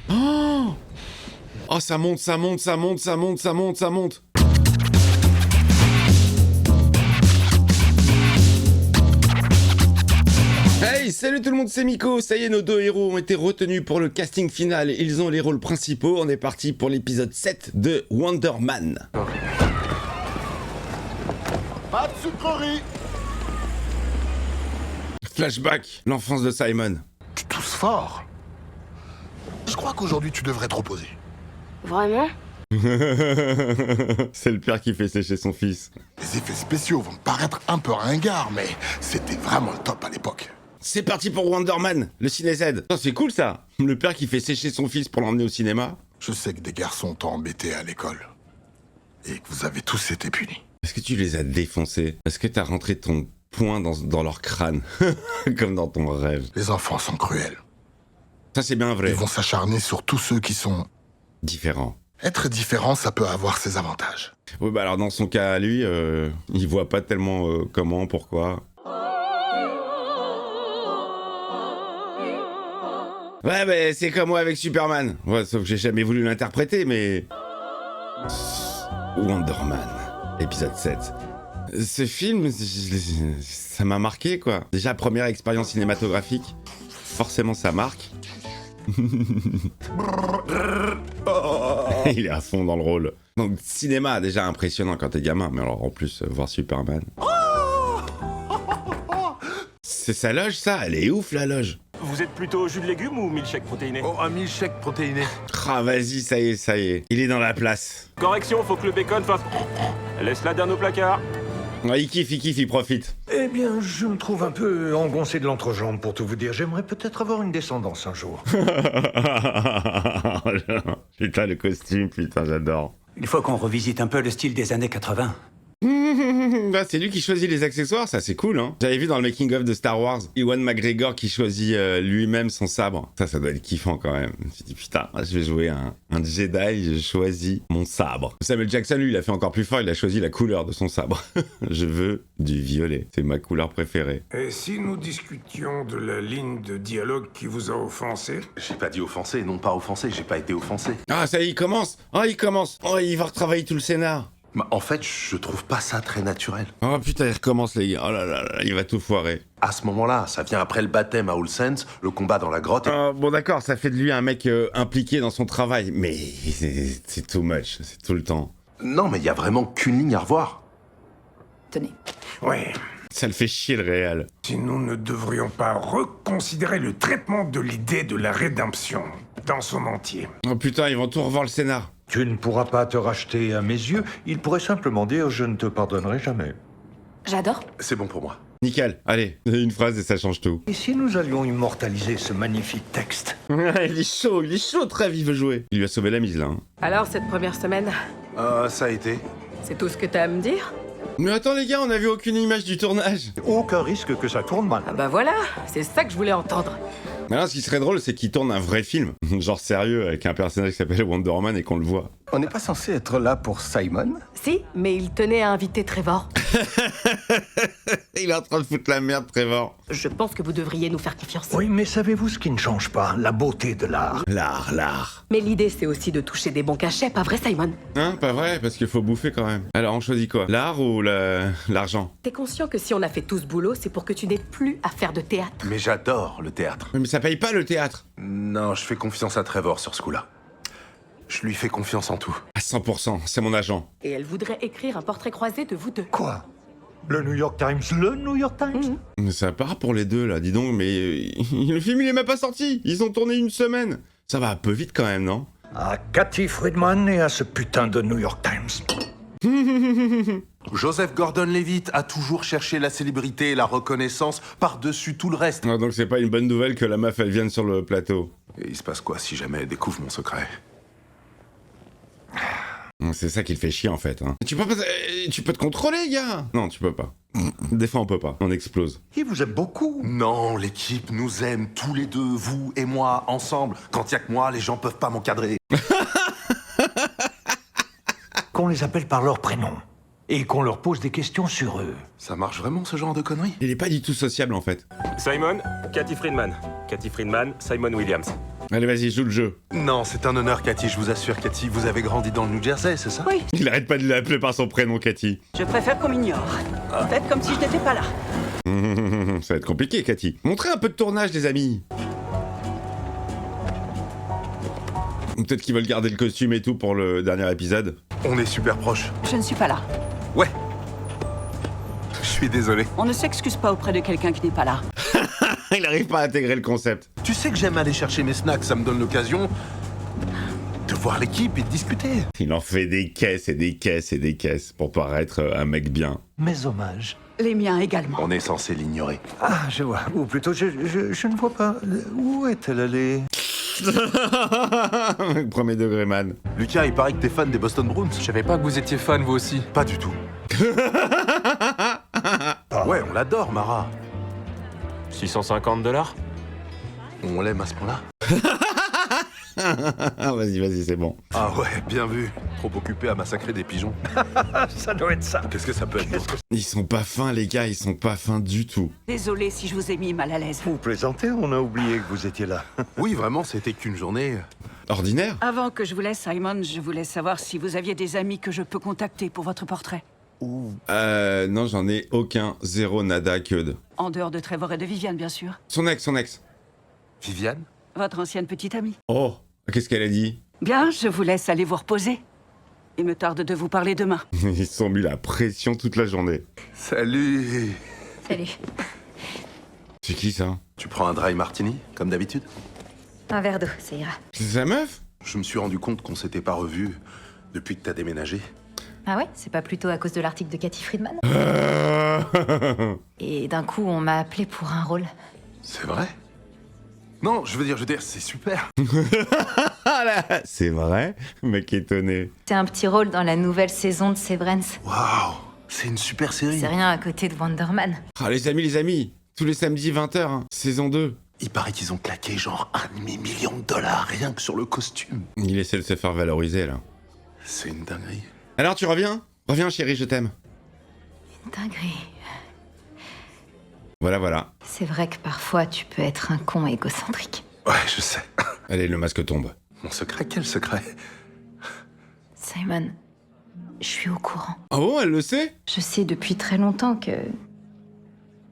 Oh, oh, ça monte, ça monte, ça monte, ça monte, ça monte, ça monte. Hey, salut tout le monde, c'est Miko. Ça y est, nos deux héros ont été retenus pour le casting final. Ils ont les rôles principaux. On est parti pour l'épisode 7 de Wonder Man. Pas de sucrerie. Flashback, l'enfance de Simon. Tu tousses fort. Je crois qu'aujourd'hui tu devrais te reposer. Vraiment? C'est le père qui fait sécher son fils. Les effets spéciaux vont te paraître un peu ringards, mais c'était vraiment le top à l'époque. C'est parti pour Wonder Man, le Ciné Z. Oh, c'est cool ça. Le père qui fait sécher son fils pour l'emmener au cinéma. Je sais que des garçons t'ont embêté à l'école. Et que vous avez tous été punis. Est-ce que tu les as défoncés? Est-ce que t'as rentré ton poing dans leur crâne? Comme dans ton rêve. Les enfants sont cruels. Ça c'est bien vrai. Ils vont s'acharner sur tous ceux qui sont... Différent. Être différent, ça peut avoir ses avantages. Oui, bah alors dans son cas à lui, il voit pas tellement comment, pourquoi. Ouais, bah c'est comme moi avec Superman. Ouais, sauf que j'ai jamais voulu l'interpréter, mais... Wonder Man, épisode 7. Ce film, ça m'a marqué, quoi. Déjà, première expérience cinématographique. Forcément, ça marque. Il est à fond dans le rôle. Donc, cinéma, déjà impressionnant quand t'es gamin, mais alors en plus, voir Superman. C'est sa loge, ça? Elle est ouf, la loge. Vous êtes plutôt jus de légumes ou milkshake protéiné? Oh, un milkshake protéiné. Ah, vas-y, ça y est, ça y est. Il est dans la place. Correction, faut que le bacon fasse... Laisse-la dernière au placard. Ouais, il kiffe, il profite. Eh bien, je me trouve un peu engoncé de l'entrejambe, pour tout vous dire. J'aimerais peut-être avoir une descendance un jour. Putain, le costume, putain, j'adore. Il faut qu'on revisite un peu le style des années 80. Bah, c'est lui qui choisit les accessoires, ça c'est cool, hein. J'avais vu dans le making-of de Star Wars, Ewan McGregor qui choisit lui-même son sabre. Ça doit être kiffant quand même. Je me suis dit, putain, je vais jouer un Jedi, je choisis mon sabre. Samuel Jackson, lui, il a fait encore plus fort, il a choisi la couleur de son sabre. Je veux du violet, c'est ma couleur préférée. Et si nous discutions de la ligne de dialogue qui vous a offensé? J'ai pas dit offensé, non pas offensé, j'ai pas été offensé. Ah, ça y est, il commence. Oh, il commence. Oh, il va retravailler tout le scénar. Mais en fait, je trouve pas ça très naturel. Oh putain, il recommence les gars. Oh là là là, il va tout foirer. À ce moment-là, ça vient après le baptême à All Saints, le combat dans la grotte. Bon d'accord, ça fait de lui un mec impliqué dans son travail, mais c'est too much, c'est tout le temps. Non, mais il y a vraiment qu'une ligne à revoir. Tenez. Ouais. Ça le fait chier le réel. Si nous ne devrions pas reconsidérer le traitement de l'idée de la rédemption dans son entier. Oh putain, ils vont tout revoir le scénar. Tu ne pourras pas te racheter à mes yeux. Il pourrait simplement dire « je ne te pardonnerai jamais J'adore. C'est bon pour moi. Nickel, allez, une phrase et ça change tout. ». Et si nous allions immortaliser ce magnifique texte? Il est chaud, Trèves, il veut jouer. Il lui a sauvé la mise là. Hein. Alors, cette première semaine, Ça a été. c'est tout ce que t'as à me dire? Mais attends les gars, on a vu aucune image du tournage. Aucun risque que ça tourne mal. Ah bah voilà, c'est ça que je voulais entendre. Mais là, ce qui serait drôle, c'est qu'il tourne un vrai film. Genre sérieux, avec un personnage qui s'appelle Wonder Man et qu'on le voit. On n'est pas censé être là pour Simon? Si, mais il tenait à inviter Trevor. Il est en train de foutre la merde, Trevor. Je pense que vous devriez nous faire confiance. Oui, mais savez-vous ce qui ne change pas? La beauté de l'art. L'art. Mais l'idée, c'est aussi de toucher des bons cachets, pas vrai, Simon? Hein, pas vrai, parce qu'il faut bouffer quand même. Alors, on choisit quoi? L'art ou l'argent? T'es conscient que si on a fait tout ce boulot, c'est pour que tu n'aies plus à faire de théâtre? Mais j'adore le théâtre. Mais ça paye pas le théâtre. Non, je fais confiance à Trevor sur ce coup-là. Je lui fais confiance en tout. À 100%, c'est mon agent. Et elle voudrait écrire un portrait croisé de vous deux. Quoi? Le New York Times? Le New York Times? Mais ça part pour les deux là, dis donc, mais le film il est même pas sorti. Ils ont tourné une semaine. Ça va un peu vite quand même, non? À Cathy Friedman et à ce putain de New York Times. Joseph Gordon-Levitt a toujours cherché la célébrité et la reconnaissance par-dessus tout le reste. Ah, donc c'est pas une bonne nouvelle que la meuf elle vienne sur le plateau. Et il se passe quoi si jamais elle découvre mon secret? C'est ça qui le fait chier en fait. Hein. Tu peux te contrôler, gars. Non, tu peux pas. Des fois on peut pas, on explose. Il vous aime beaucoup. Non, l'équipe nous aime tous les deux, vous et moi, ensemble. Quand y a que moi, les gens peuvent pas m'encadrer. Qu'on les appelle par leur prénom. Et qu'on leur pose des questions sur eux. Ça marche vraiment ce genre de conneries? Il est pas du tout sociable en fait. Simon, Cathy Friedman. Cathy Friedman, Simon Williams. Allez, vas-y, joue le jeu. Non, c'est un honneur, Cathy, je vous assure, Cathy. Vous avez grandi dans le New Jersey, c'est ça? Oui, Il arrête pas de l'appeler par son prénom, Cathy. je préfère qu'on m'ignore. Faites comme si je n'étais pas là. Ça va être compliqué, Cathy. Montrez un peu de tournage, les amis. Peut-être qu'ils veulent garder le costume et tout pour le dernier épisode. On est super proches. Je ne suis pas là. Ouais. Je suis désolé. On ne s'excuse pas auprès de quelqu'un qui n'est pas là. Il arrive pas à intégrer le concept. Tu sais que j'aime aller chercher mes snacks, ça me donne l'occasion de voir l'équipe et de discuter. Il en fait des caisses et des caisses et des caisses pour paraître un mec bien. Mes hommages. Les miens également. On est censé l'ignorer. Ah, je vois. Ou plutôt, je ne vois pas. Où est-elle allée? Premier degré, man. Lucas, il paraît que t'es fan des Boston Bruins. Je savais pas que vous étiez fan, vous aussi. Pas du tout. Ouais, on l'adore, Mara. 650 $? On l'aime à ce point-là. Vas-y, vas-y, c'est bon. Ah ouais, bien vu. Trop occupé à massacrer des pigeons. Ça doit être ça. Qu'est-ce que ça peut être d'autre? Ils sont pas fins, les gars, ils sont pas fins du tout. Désolée si je vous ai mis mal à l'aise. Vous plaisantez, on a oublié que vous étiez là. Oui, vraiment, c'était qu'une journée. Ordinaire? Avant que je vous laisse, Simon, je voulais savoir si vous aviez des amis que je peux contacter pour votre portrait. Non, j'en ai aucun. Zéro, nada, que de. En dehors de Trevor et de Viviane, bien sûr. Son ex. Viviane? Votre ancienne petite amie. Oh, qu'est-ce qu'elle a dit? Bien, je vous laisse aller vous reposer. Il me tarde de vous parler demain. Ils se sont mis la pression toute la journée. Salut. Salut. C'est qui, ça? Tu prends un dry martini, comme d'habitude? Un verre d'eau, ça ira. C'est sa meuf? Je me suis rendu compte qu'on s'était pas revus depuis que t'as déménagé. Ah ouais? C'est pas plutôt à cause de l'article de Cathy Friedman? Et d'un coup, on m'a appelé pour un rôle. C'est vrai? Non, je veux dire, c'est super. C'est vrai? Mec étonné. C'est un petit rôle dans la nouvelle saison de Severance. Waouh, c'est une super série. C'est rien à côté de Wonder Man. Ah, les amis, tous les samedis 20h, hein, saison 2. Il paraît qu'ils ont claqué genre $1,5 million rien que sur le costume. Il essaie de se faire valoriser, là. C'est une dinguerie. Alors, tu reviens? Reviens, chérie, je t'aime. Dinguerie. Voilà. C'est vrai que parfois, tu peux être un con égocentrique. Ouais, je sais. Allez, le masque tombe. Mon secret, quel secret? Simon, je suis au courant. Ah bon, elle le sait? Je sais depuis très longtemps que...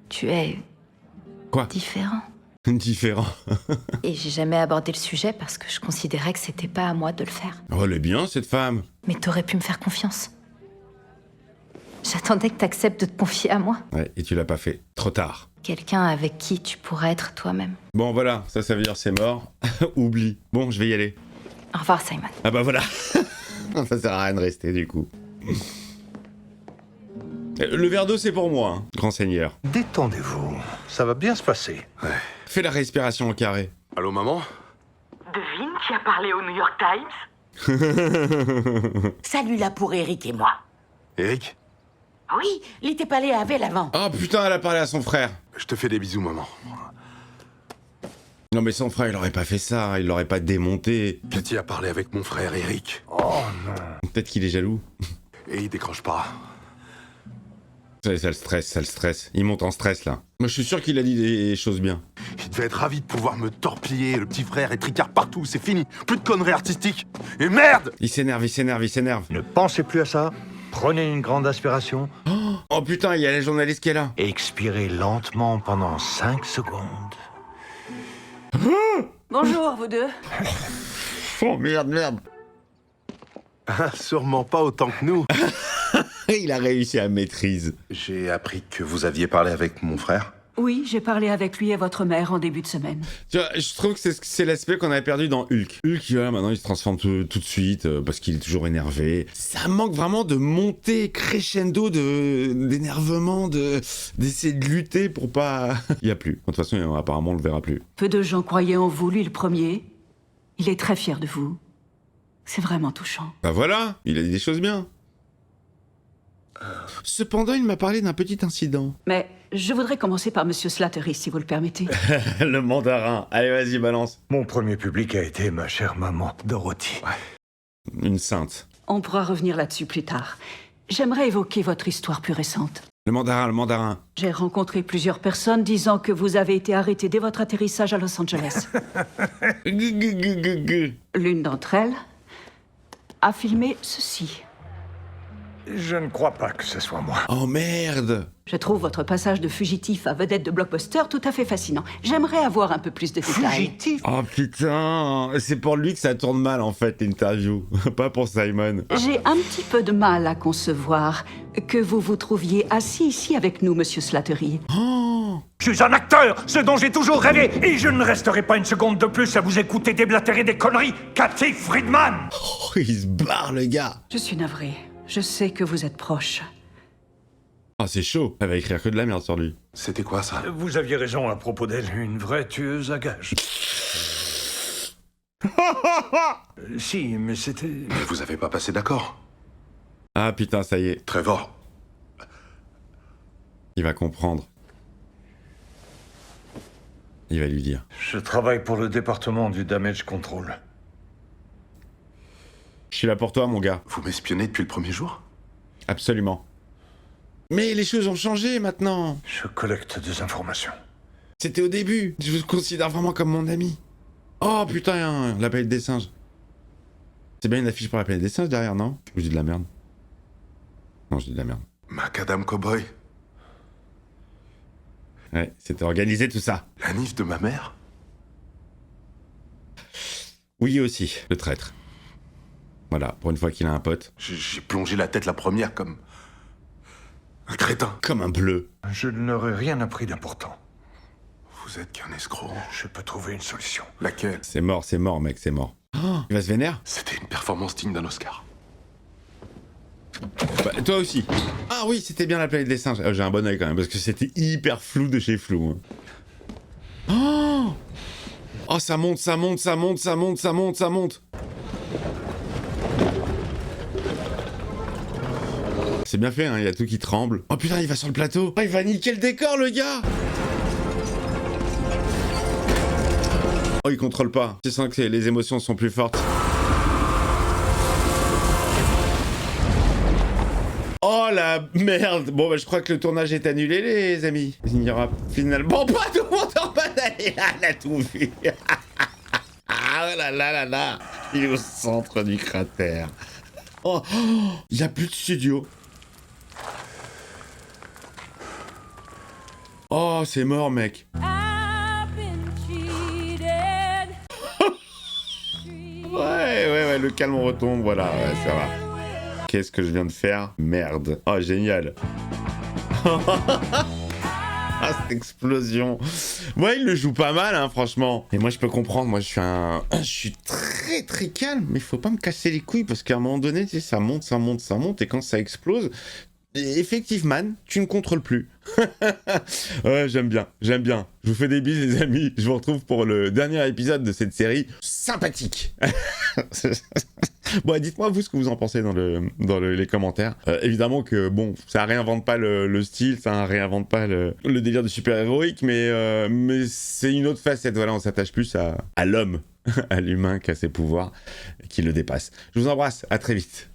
tu es... Quoi? différent. Différent. Et j'ai jamais abordé le sujet parce que je considérais que c'était pas à moi de le faire. Oh, elle est bien, cette femme. Mais t'aurais pu me faire confiance. J'attendais que t'acceptes de te confier à moi. Ouais, et tu l'as pas fait. Trop tard. Quelqu'un avec qui tu pourrais être toi-même. Bon, voilà, ça veut dire c'est mort. Oublie. Bon, je vais y aller. Au revoir, Simon. Ah bah voilà. Ça sert à rien de rester, du coup. Le verre d'eau, c'est pour moi, hein, grand seigneur. Détendez-vous. Ça va bien se passer. Fais la respiration au carré. Allô, maman? Devine qui a parlé au New York Times? Salut là pour Eric et moi. Eric? Oui, il était pas allé à Abel avant. Oh putain, elle a parlé à son frère. Je te fais des bisous, maman. Non mais son frère, il aurait pas fait ça, il l'aurait pas démonté. Cathy a parlé avec mon frère Eric. Oh non. Peut-être qu'il est jaloux. Et il décroche pas. Ça le stresse. Il monte en stress, là. Moi, je suis sûr qu'il a dit des choses bien. Il devait être ravi de pouvoir me torpiller, le petit frère et tricard partout, c'est fini. Plus de conneries artistiques. Et merde! Il s'énerve. Ne pensez plus à ça. Prenez une grande aspiration. Oh putain, il y a la journaliste qui est là. Expirez lentement pendant 5 secondes. Bonjour, vous deux. Oh merde. Ah, sûrement pas autant que nous. Il a réussi à maîtrise. J'ai appris que vous aviez parlé avec mon frère. Oui, j'ai parlé avec lui et votre mère en début de semaine. Tu vois, je trouve que c'est l'aspect qu'on avait perdu dans Hulk. Hulk, voilà, maintenant, il se transforme tout de suite parce qu'il est toujours énervé. Ça manque vraiment de montée crescendo d'énervement, d'essayer de lutter pour pas... Il y a plus. De toute façon, apparemment, on le verra plus. Peu de gens croyaient en vous, lui le premier. Il est très fier de vous. C'est vraiment touchant. Bah voilà, il a dit des choses bien. Cependant, il m'a parlé d'un petit incident. Mais je voudrais commencer par Monsieur Slattery, si vous le permettez. Le mandarin. Allez, vas-y, balance. Mon premier public a été ma chère maman, Dorothy. Une sainte. On pourra revenir là-dessus plus tard. J'aimerais évoquer votre histoire plus récente. Le mandarin. J'ai rencontré plusieurs personnes disant que vous avez été arrêté dès votre atterrissage à Los Angeles. L'une d'entre elles a filmé ceci. Je ne crois pas que ce soit moi. Oh merde! Je trouve votre passage de fugitif à vedette de blockbuster tout à fait fascinant. J'aimerais avoir un peu plus de détails. Fugitif? Oh putain! C'est pour lui que ça tourne mal en fait, l'interview. Pas pour Simon. J'ai un petit peu de mal à concevoir que vous vous trouviez assis ici avec nous, monsieur Slattery. Oh! Je suis un acteur, ce dont j'ai toujours rêvé, et je ne resterai pas une seconde de plus à vous écouter déblatérer des conneries. Cathy Friedman! Oh, il se barre le gars! Je suis navré. Je sais que vous êtes proche. Oh, c'est chaud. Elle va écrire que de la merde sur lui. C'était quoi ça? Vous aviez raison à propos d'elle, une vraie tueuse à gages. Si, mais c'était... Mais vous avez pas passé d'accord? Ah putain, ça y est. Trevor. Il va comprendre. Il va lui dire. Je travaille pour le département du Damage Control. Je suis là pour toi, mon gars. Vous m'espionnez depuis le premier jour? Absolument. Mais les choses ont changé maintenant. Je collecte des informations. C'était au début. Je vous considère vraiment comme mon ami. Oh putain, la planète des singes. C'est bien une affiche pour la planète des singes derrière, non? Je dis de la merde. Non, je dis de la merde. Macadam Cowboy? Ouais, c'était organisé tout ça. La nif de ma mère? Oui aussi, le traître. Voilà, pour une fois qu'il a un pote. J'ai plongé la tête la première comme... un crétin. Comme un bleu. Je ne leur ai rien appris d'important. Vous êtes qu'un escroc. Je peux trouver une solution. Laquelle? C'est mort, mec, c'est mort. Oh, il va se vénère? C'était une performance digne d'un Oscar. Bah, toi aussi. Ah oui, c'était bien la planète des singes. J'ai un bon oeil quand même, parce que c'était hyper flou de chez flou. Hein. Oh, ça monte, ça monte, ça monte, ça monte, ça monte, ça monte. C'est bien fait, hein, il y a tout qui tremble. Oh putain, il va sur le plateau. Oh, il va niquer le décor, le gars. Oh, il contrôle pas. Je sens que les émotions sont plus fortes. Oh la merde. Bon, bah je crois que le tournage est annulé, les amis. Il n'y aura finalement pas tout le monde en bas d'aller là, on a tout vu. Ah là là là là. Il est au centre du cratère. Oh, il n'y a plus de studio. Oh, c'est mort, mec. Ouais, le calme retombe, voilà, ouais, ça va. Qu'est-ce que je viens de faire? Merde. Oh, génial. Ah, cette explosion. Ouais, il le joue pas mal, hein, franchement. Et moi, je peux comprendre, moi, je suis très, très calme, mais faut pas me casser les couilles, parce qu'à un moment donné, tu sais, ça monte, ça monte, ça monte, et quand ça explose... Effectivement, tu ne contrôles plus. Ouais, j'aime bien. Je vous fais des bises, les amis. Je vous retrouve pour le dernier épisode de cette série sympathique. Bon, dites-moi vous ce que vous en pensez dans les commentaires. Évidemment que bon, ça réinvente pas le style, ça réinvente pas le délire de super-héroïque, mais c'est une autre facette. Voilà, on s'attache plus à l'homme, à l'humain qui a ses pouvoirs, qui le dépasse. Je vous embrasse, à très vite.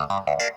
Thank you.